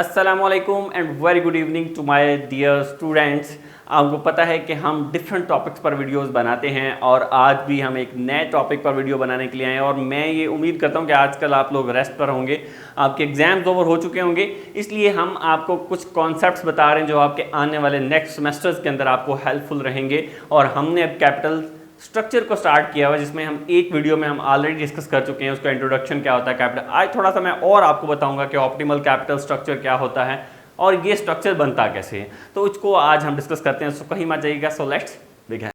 अस्सलामुअलैकुम and very good evening to my dear students. आपको पता है कि हम डिफरेंट टॉपिक्स पर वीडियोस बनाते हैं और आज भी हम एक नए टॉपिक पर वीडियो बनाने के लिए आए हैं और मैं ये उम्मीद करता हूँ कि आजकल आप लोग रेस्ट पर होंगे, आपके एग्जाम्स ओवर हो चुके होंगे, इसलिए हम आपको कुछ कॉन्सेप्ट्स बता रहे हैं जो आपके आने वाले नेक्स्ट सेमेस्टर्स के अंदर आपको हेल्पफुल रहेंगे। और हमने अब कैपिटल स्ट्रक्चर को स्टार्ट किया हुआ जिसमें हम एक वीडियो में हम ऑलरेडी डिस्कस कर चुके हैं, उसका इंट्रोडक्शन क्या होता है कैपिटल। आज थोड़ा सा मैं और आपको बताऊंगा कि ऑप्टिमल कैपिटल स्ट्रक्चर क्या होता है और ये स्ट्रक्चर बनता कैसे है, तो उसको आज हम डिस्कस करते हैं। सो कहीं मत जाइएगा। So let's begin.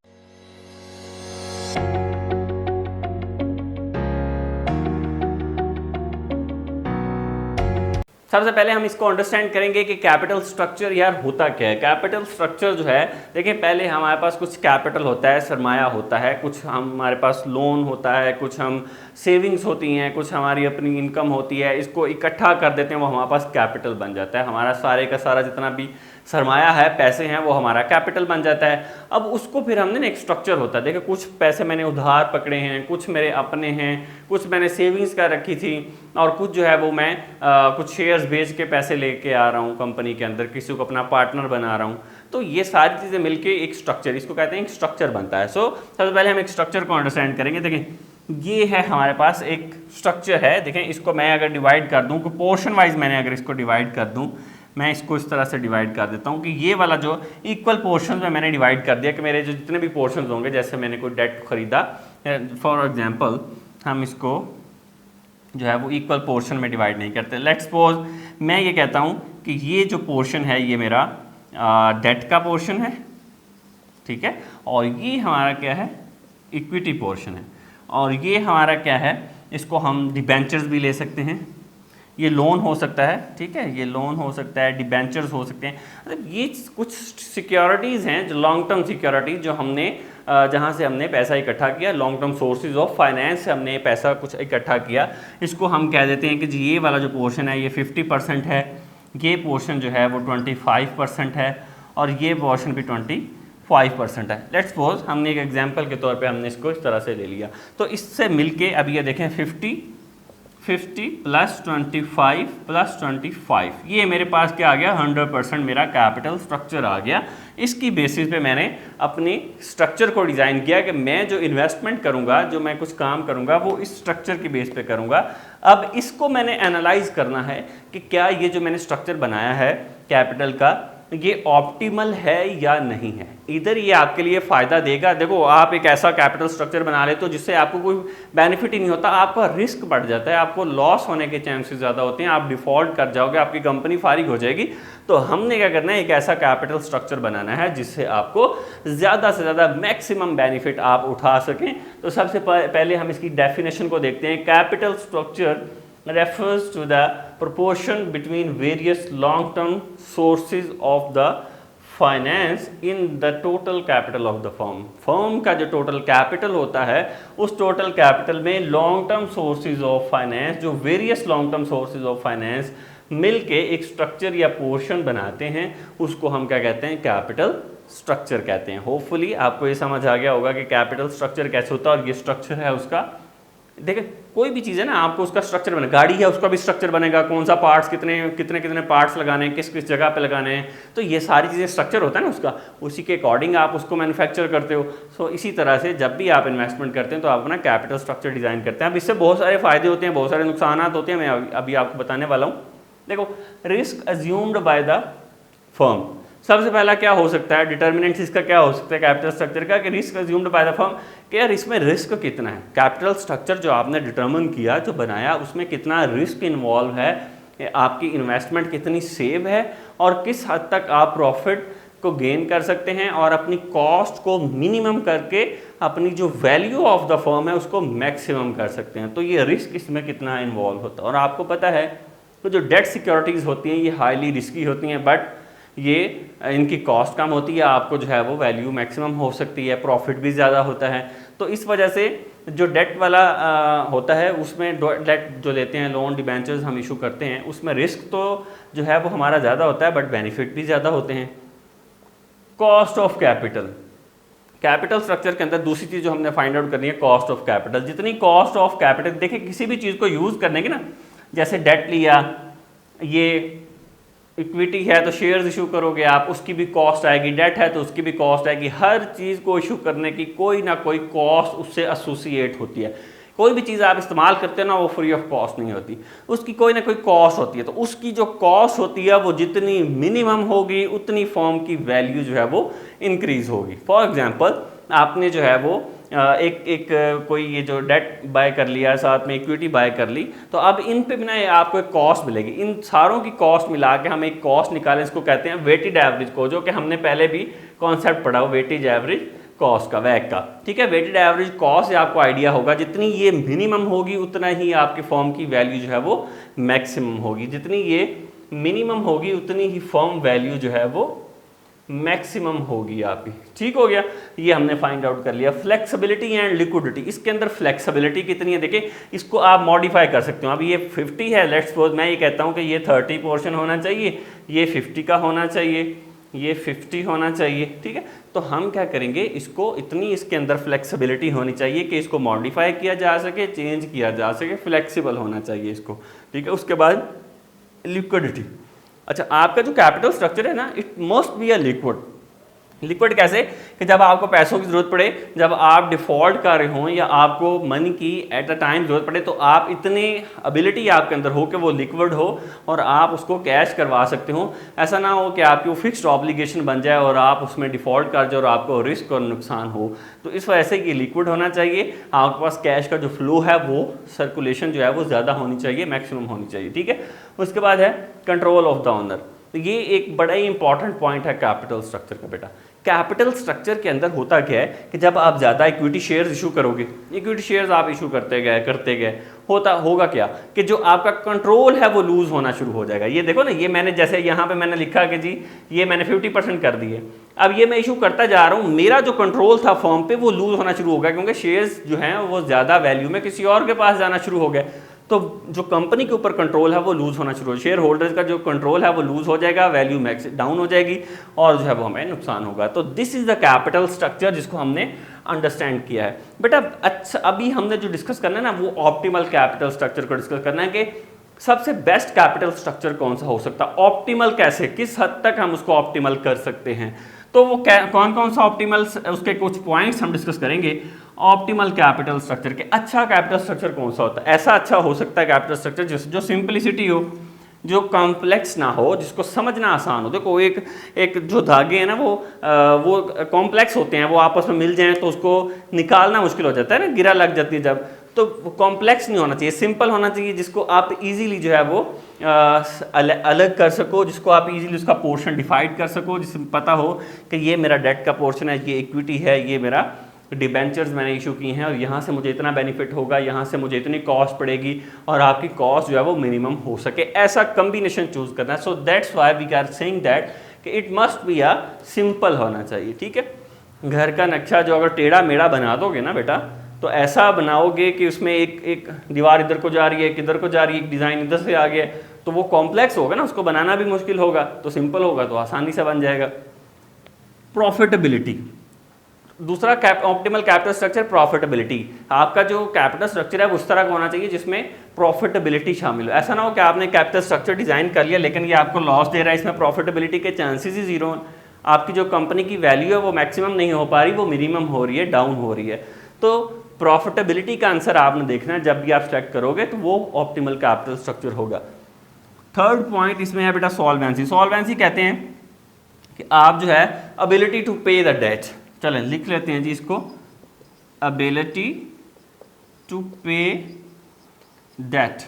सबसे पहले हम इसको अंडरस्टैंड करेंगे कि कैपिटल स्ट्रक्चर यार होता क्या है। कैपिटल स्ट्रक्चर जो है, देखिए पहले हमारे पास कुछ कैपिटल होता है, सरमाया होता है, कुछ हमारे पास लोन होता है, कुछ हम सेविंग्स होती हैं, कुछ हमारी अपनी इनकम होती है, इसको इकट्ठा कर देते हैं, वो हमारे पास कैपिटल बन जाता है। हमारा सारे का सारा जितना भी सरमाया है, पैसे हैं, वो हमारा कैपिटल बन जाता है। अब उसको फिर हमने एक स्ट्रक्चर होता है, देखिए कुछ पैसे मैंने उधार पकड़े हैं, कुछ मेरे अपने हैं, कुछ मैंने सेविंग्स कर रखी थी और कुछ जो है वो मैं कुछ शेयर्स बेच के पैसे लेके आ रहा हूँ कंपनी के अंदर, किसी को अपना पार्टनर बना रहा हूँ। तो ये सारी चीज़ें मिलके एक स्ट्रक्चर, इसको कहते हैं एक स्ट्रक्चर बनता है। सो सबसे पहले हम एक स्ट्रक्चर को अंडरस्टैंड करेंगे। देखें ये है हमारे पास एक स्ट्रक्चर है। देखें इसको मैं अगर डिवाइड कर दूँ, पोर्शन वाइज मैंने अगर इसको डिवाइड कर दूँ, मैं इसको इस तरह से डिवाइड कर देता हूँ कि ये वाला जो इक्वल पोर्शन में मैंने डिवाइड कर दिया कि मेरे जो जितने भी पोर्शन होंगे, जैसे मैंने कोई डेट खरीदा फॉर एग्जांपल, हम इसको जो है वो इक्वल पोर्शन में डिवाइड नहीं करते। लेट्स सपोज मैं ये कहता हूँ कि ये जो पोर्शन है ये मेरा डेट का पोर्शन है, ठीक है, और ये हमारा क्या है, इक्विटी पोर्शन है, और ये हमारा क्या है, इसको हम डिबेंचर्स भी ले सकते हैं, ये लोन हो सकता है, ठीक है, ये लोन हो सकता है, डिबेंचर्स हो सकते हैं। मतलब ये कुछ सिक्योरिटीज़ हैं जो लॉन्ग टर्म सिक्योरिटीज़ जो हमने जहाँ से हमने पैसा इकट्ठा किया, long term sources of finance से हमने पैसा कुछ इकट्ठा किया। इसको हम कह देते हैं कि जी ये वाला जो पोर्शन है ये 50% है, ये पोर्शन जो है वो 25% है और ये पोर्शन भी 25% है। लेट्स सपोज हमने एक एग्जांपल के तौर पे हमने इसको इस तरह से ले लिया। तो इससे मिलके अब ये देखें 50 प्लस 25 प्लस 25, ये मेरे पास क्या आ गया, 100% मेरा कैपिटल स्ट्रक्चर आ गया। इसकी बेसिस पे मैंने अपनी स्ट्रक्चर को डिज़ाइन किया कि मैं जो इन्वेस्टमेंट करूंगा, जो मैं कुछ काम करूंगा, वो इस स्ट्रक्चर की बेस पे करूंगा। अब इसको मैंने एनालाइज करना है कि क्या ये जो मैंने स्ट्रक्चर बनाया है कैपिटल का, ये ऑप्टिमल है या नहीं है। इधर ये आपके लिए फ़ायदा देगा। देखो आप एक ऐसा कैपिटल स्ट्रक्चर बना लेते हो जिससे आपको कोई बेनिफिट ही नहीं होता, आपका रिस्क बढ़ जाता है, आपको लॉस होने के चांसेस ज़्यादा होते हैं, आप डिफ़ॉल्ट कर जाओगे, आपकी कंपनी फारिग हो जाएगी। तो हमने क्या करना है, एक ऐसा कैपिटल स्ट्रक्चर बनाना है जिससे आपको ज़्यादा से ज़्यादा मैक्सिमम बेनिफिट आप उठा सकें। तो सबसे पहले हम इसकी डेफिनेशन को देखते हैं। Capital structure refers to the proportion between various long-term sources of the finance in the total capital of the firm। Firm का जो टोटल कैपिटल होता है, उस टोटल कैपिटल में long term sources of finance, जो various long term sources of finance मिलके एक structure या पोर्शन बनाते हैं, उसको हम क्या कहते हैं, कैपिटल स्ट्रक्चर कहते हैं। होपफुली आपको ये समझ आ गया होगा कि कैपिटल स्ट्रक्चर कैसे होता है और ये स्ट्रक्चर है उसका। देखिए कोई भी चीज़ है ना, आपको उसका स्ट्रक्चर बने, गाड़ी है उसका भी स्ट्रक्चर बनेगा, कौन सा पार्ट्स कितने पार्ट्स लगाने हैं, किस किस जगह पे लगाने हैं, तो ये सारी चीज़ें स्ट्रक्चर होता है ना उसका, उसी के अकॉर्डिंग आप उसको मैन्युफैक्चर करते हो। सो इसी तरह से जब भी आप इन्वेस्टमेंट करते हैं तो आप अपना कैपिटल स्ट्रक्चर डिज़ाइन करते हैं। अब इससे बहुत सारे फ़ायदे होते हैं, बहुत सारे नुकसान होते हैं, मैं अभी आपको बताने वाला हूँ। देखो risk assumed by the firm, सबसे पहला क्या हो सकता है, डिटर्मिनेंट्स इसका क्या हो सकता है कैपिटल स्ट्रक्चर का, कि risk assumed by the firm, कि यार इसमें रिस्क कितना है। कैपिटल स्ट्रक्चर जो आपने डिटर्मिन किया, जो बनाया, उसमें कितना रिस्क इन्वॉल्व है, आपकी इन्वेस्टमेंट कितनी सेव है और किस हद तक आप प्रॉफिट को गेन कर सकते हैं और अपनी कॉस्ट को मिनिमम करके अपनी जो वैल्यू ऑफ द फर्म है उसको मैक्सिमम कर सकते हैं। तो ये रिस्क इसमें कितना इन्वॉल्व होता है। और आपको पता है तो जो डेट सिक्योरिटीज़ होती हैं ये हाईली रिस्की होती हैं, बट ये इनकी कॉस्ट कम होती है, आपको जो है वो वैल्यू मैक्सिमम हो सकती है, प्रॉफिट भी ज़्यादा होता है। तो इस वजह से जो डेट वाला होता है उसमें डेट जो लेते हैं, लोन डिबेंचर्स हम इशू करते हैं, उसमें रिस्क तो जो है वो हमारा ज़्यादा होता है बट बेनिफिट भी ज़्यादा होते हैं। Cost of capital, capital structure के अंदर दूसरी चीज़ जो हमने फाइंड आउट करनी है, कॉस्ट ऑफ कैपिटल। जितनी कॉस्ट ऑफ कैपिटल, देखिए किसी भी चीज़ को यूज़ करने की ना, जैसे डेट लिया, ये इक्विटी है तो शेयर्स इशू करोगे आप, उसकी भी कॉस्ट आएगी, डेट है तो उसकी भी कॉस्ट आएगी। हर चीज़ को इशू करने की कोई ना कोई कॉस्ट उससे एसोसिएट होती है। कोई भी चीज़ आप इस्तेमाल करते हो ना, वो फ्री ऑफ कॉस्ट नहीं होती, उसकी कोई ना कोई कॉस्ट होती है। तो उसकी जो कॉस्ट होती है वो जितनी मिनिमम होगी उतनी फर्म की वैल्यू जो है वो इंक्रीज होगी। फॉर एग्जांपल आपने जो है वो एक कोई ये जो डेट बाय कर लिया, साथ में इक्विटी बाय कर ली, तो अब इन पे बिना आपको एक कॉस्ट मिलेगी। इन सारों की कॉस्ट मिला के हम एक कॉस्ट निकालें, इसको कहते हैं वेटेड एवरेज को, जो कि हमने पहले भी कॉन्सेप्ट पढ़ा हो वेटेज एवरेज कॉस्ट का, वैक का। ठीक है, वेटेड एवरेज कॉस्ट से आपको आइडिया होगा जितनी ये मिनिमम होगी उतना ही आपकी फर्म की वैल्यू जो है वो मैक्सिमम होगी, जितनी ये मिनिमम होगी उतनी ही फर्म वैल्यू जो है वो मैक्सिमम होगी आपकी। ठीक हो गया, ये हमने फाइंड आउट कर लिया। फ्लेक्सिबिलिटी एंड लिक्विडिटी, इसके अंदर फ्लेक्सिबिलिटी कितनी है देखिए, इसको आप मॉडिफाई कर सकते हो। अब ये 50 है, लेट्स सपोज मैं ये कहता हूँ कि ये 30 पोर्शन होना चाहिए, ये 50 का होना चाहिए, ये 50 होना चाहिए। ठीक है, तो हम क्या करेंगे, इसको इतनी इसके अंदर फ्लेक्सिबिलिटी होनी चाहिए कि इसको मॉडिफाई किया जा सके, चेंज किया जा सके, फ्लेक्सिबल होना चाहिए इसको। ठीक है, उसके बाद लिक्विडिटी। अच्छा, आपका जो कैपिटल स्ट्रक्चर है ना, it must be a liquid. Liquid कैसे, कि जब आपको पैसों की जरूरत पड़े, जब आप डिफॉल्ट कर रहे हो या आपको मनी की एट अ टाइम जरूरत पड़े, तो आप इतने एबिलिटी आपके अंदर हो कि वो लिक्विड हो और आप उसको कैश करवा सकते हो। ऐसा ना हो कि आपकी वो फिक्स्ड ऑब्लिगेशन बन जाए और आप उसमें डिफॉल्ट कर जाओ और आपको रिस्क और नुकसान हो। तो इस वजह से ये लिक्विड होना चाहिए। आपके पास कैश का जो फ्लो है वो सर्कुलेशन जो है वो ज़्यादा होनी चाहिए, मैक्सिमम होनी चाहिए। ठीक है, उसके बाद है कंट्रोल ऑफ द ओनर। तो ये एक बड़ा ही इंपॉर्टेंट पॉइंट है कैपिटल स्ट्रक्चर का बेटा। कैपिटल स्ट्रक्चर के अंदर होता क्या है कि जब आप ज़्यादा इक्विटी शेयर्स इशू करोगे, इक्विटी शेयर्स आप इशू करते गए होगा क्या कि जो आपका कंट्रोल है वो लूज होना शुरू हो जाएगा। ये देखो ना, ये मैंने जैसे यहाँ पे मैंने लिखा कि जी ये मैंने 50% कर दिए, अब ये मैं इशू करता जा रहा हूँ, मेरा जो कंट्रोल था फर्म पे वो लूज होना शुरू हो गया, क्योंकि शेयर्स जो हैं वो ज़्यादा वैल्यू में किसी और के पास जाना शुरू हो गए। तो जो कंपनी के ऊपर कंट्रोल है वो लूज होना शुरू हो, शेयर होल्डर्स का जो कंट्रोल है वो लूज हो जाएगा, वैल्यू मैक्स डाउन हो जाएगी और जो है वो हमें नुकसान होगा। तो this is the capital structure जिसको हमने अंडरस्टैंड किया है बेटा। अच्छा, अभी हमने जो डिस्कस करना है ना, वो ऑप्टिमल कैपिटल स्ट्रक्चर को डिस्कस करना है कि सबसे बेस्ट कैपिटल स्ट्रक्चर कौन सा हो सकता है, ऑप्टिमल कैसे, किस हद तक हम उसको ऑप्टिमल कर सकते हैं। तो वो कौन कौन सा ऑप्टिमल, उसके कुछ पॉइंट्स हम डिस्कस करेंगे। ऑप्टिमल कैपिटल स्ट्रक्चर के अच्छा कैपिटल स्ट्रक्चर कौन सा होता है, ऐसा अच्छा हो सकता है कैपिटल स्ट्रक्चर जो सिंपलिसिटी हो, जो कॉम्प्लेक्स ना हो, जिसको समझना आसान हो। देखो एक जो धागे हैं ना वो कॉम्प्लेक्स होते हैं, वो आपस में मिल जाएं तो उसको निकालना मुश्किल हो जाता है ना, गिरा लग जाती है जब। तो कॉम्प्लेक्स नहीं होना चाहिए, सिंपल होना चाहिए, जिसको आप इजीली जो है वो अलग कर सको, जिसको आप इजीली उसका पोर्शन डिवाइड कर सको, जिसमें पता हो कि ये मेरा डेट का पोर्शन है, ये इक्विटी है, ये मेरा डिबेंचर्स मैंने इशू की हैं और यहाँ से मुझे इतना बेनिफिट होगा, यहाँ से मुझे इतनी कॉस्ट पड़ेगी और आपकी कॉस्ट जो है वो मिनिमम हो सके, ऐसा कम्बिनेशन चूज करना है। So that's why we are saying that कि it must be a simple होना चाहिए। ठीक है, घर का नक्शा जो अगर टेढ़ा मेढ़ा बना दोगे ना बेटा, तो ऐसा बनाओगे कि उसमें एक दीवार इधर को जा रही है, किधर को जा रही है, एक डिज़ाइन इधर से आ गया, तो वो कॉम्प्लेक्स होगा ना, उसको बनाना भी मुश्किल होगा। तो सिंपल होगा तो आसानी से बन जाएगा। प्रॉफिटेबिलिटी, दूसरा ऑप्टिमल कैपिटल स्ट्रक्चर प्रॉफिटेबिलिटी। आपका जो कैपिटल स्ट्रक्चर है वो उस तरह का होना चाहिए जिसमें प्रॉफिटेबिलिटी शामिल हो। ऐसा ना हो कि आपने कैपिटल स्ट्रक्चर डिजाइन कर लिया लेकिन ये आपको लॉस दे रहा है, इसमें प्रॉफिटेबिलिटी के चांसेस ही जीरो हैं, आपकी जो कंपनी की वैल्यू है वो मैक्सिमम नहीं हो पा रही, वो मिनिमम हो रही है, डाउन हो रही है। तो प्रॉफिटेबिलिटी का आंसर आपने देखना है जब भी आप सेलेक्ट करोगे, तो वो ऑप्टिमल कैपिटल स्ट्रक्चर होगा। थर्ड पॉइंट इसमें है बेटा सॉल्वेंसी। सॉल्वेंसी कहते हैं कि आप जो है एबिलिटी टू पे द डेट, चलें लिख लेते हैं जी इसको, एबिलिटी टू पे डेट,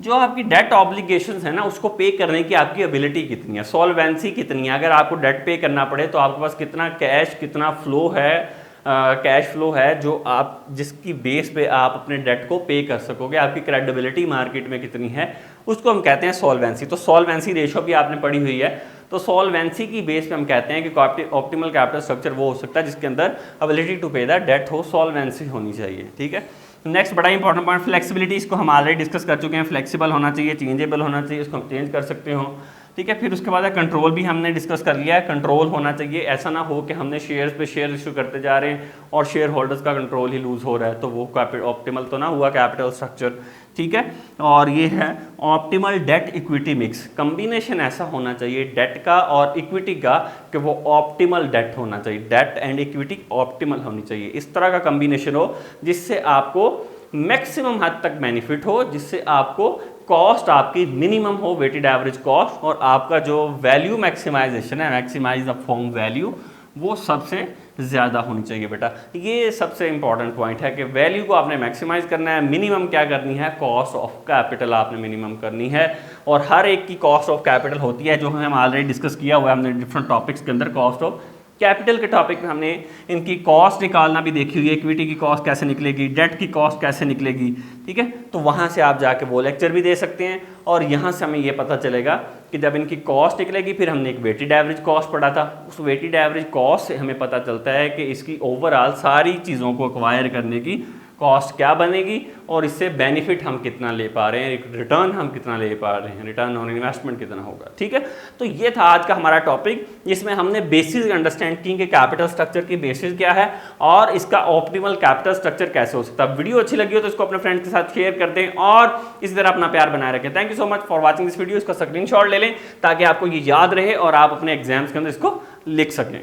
जो आपकी डेट ऑब्लिगेशंस है ना उसको पे करने की आपकी एबिलिटी कितनी है, सॉल्वेंसी कितनी है। अगर आपको डेट पे करना पड़े तो आपके पास कितना कैश, कितना फ्लो है, कैश फ्लो है जो आप जिसकी बेस पे आप अपने डेट को पे कर सकोगे, आपकी क्रेडिबिलिटी मार्केट में कितनी है, उसको हम कहते हैं सॉल्वेंसी। तो सॉल्वेंसी रेशो भी आपने पढ़ी हुई है। तो सॉल्वेंसी की बेस पे हम कहते हैं कि ऑप्टिमल कैपिटल स्ट्रक्चर वो हो सकता है जिसके अंदर एबिलिटी टू पे द डेट हो, सॉल्वेंसी होनी चाहिए। ठीक है, नेक्स्ट बड़ा इंपॉर्टेंट पॉइंट फ्लेक्सिबिलिटी, इसको हम ऑलरेडी डिस्कस कर चुके हैं। फ्लेक्सिबल होना चाहिए, चेंजेबल होना चाहिए, इसको हम चेंज कर सकते हो। ठीक है। फिर उसके बाद कंट्रोल भी हमने डिस्कस कर लिया है, कंट्रोल होना चाहिए, ऐसा ना हो कि हमने शेयर्स पे शेयर इशू करते जा रहे हैं और शेयर होल्डर्स का कंट्रोल ही लूज हो रहा है, तो वो ऑप्टिमल तो ना हुआ कैपिटल स्ट्रक्चर, ठीक है। और ये है optimal debt equity mix, combination ऐसा होना चाहिए डेट का और इक्विटी का कि वो ऑप्टिमल डेट होना चाहिए, डेट एंड इक्विटी ऑप्टिमल होनी चाहिए, इस तरह का कम्बिनेशन हो जिससे आपको मैक्सिमम हद तक बेनिफिट हो, जिससे आपको कॉस्ट आपकी मिनिमम हो, वेटेड एवरेज कॉस्ट, और आपका जो वैल्यू मैक्सिमाइजेशन है, मैक्सिमाइज द फर्म वैल्यू, वो सबसे ज़्यादा होनी चाहिए बेटा। ये सबसे इंपॉर्टेंट पॉइंट है कि वैल्यू को आपने मैक्सिमाइज करना है, मिनिमम क्या करनी है, कॉस्ट ऑफ कैपिटल आपने मिनिमम करनी है, और हर एक की कॉस्ट ऑफ कैपिटल होती है जो हम ऑलरेडी डिस्कस किया हुआ है हमने डिफरेंट टॉपिक्स के अंदर। कॉस्ट ऑफ कैपिटल के टॉपिक में हमने इनकी कॉस्ट निकालना भी देखी हुई है, इक्विटी की कॉस्ट कैसे निकलेगी, डेट की कॉस्ट कैसे निकलेगी, ठीक है। तो वहाँ से आप जाके वो लेक्चर भी दे सकते हैं, और यहाँ से हमें ये पता चलेगा कि जब इनकी कॉस्ट निकलेगी, फिर हमने एक वेटेड एवरेज कॉस्ट पढ़ा था, उस वेटेड एवरेज कॉस्ट से हमें पता चलता है कि इसकी ओवरऑल सारी चीज़ों को एक्वायर करने की कॉस्ट क्या बनेगी, और इससे बेनिफिट हम कितना ले पा रहे हैं, रिटर्न हम कितना ले पा रहे हैं, रिटर्न ऑन इन्वेस्टमेंट कितना होगा, ठीक है। तो ये था आज का हमारा टॉपिक, जिसमें हमने बेसिस अंडरस्टैंड की कि कैपिटल स्ट्रक्चर की बेसिस क्या है और इसका ऑप्टिमल कैपिटल स्ट्रक्चर कैसे हो सकता है। वीडियो अच्छी लगी हो तो इसको अपने फ्रेंड्स के साथ शेयर कर दें और इसी तरह अपना प्यार बनाए रखें। Thank you so much for watching this video. इसका स्क्रीनशॉट ले लें ताकि आपको ये याद रहे और आप अपने एग्जाम्स के अंदर इसको लिख सकें।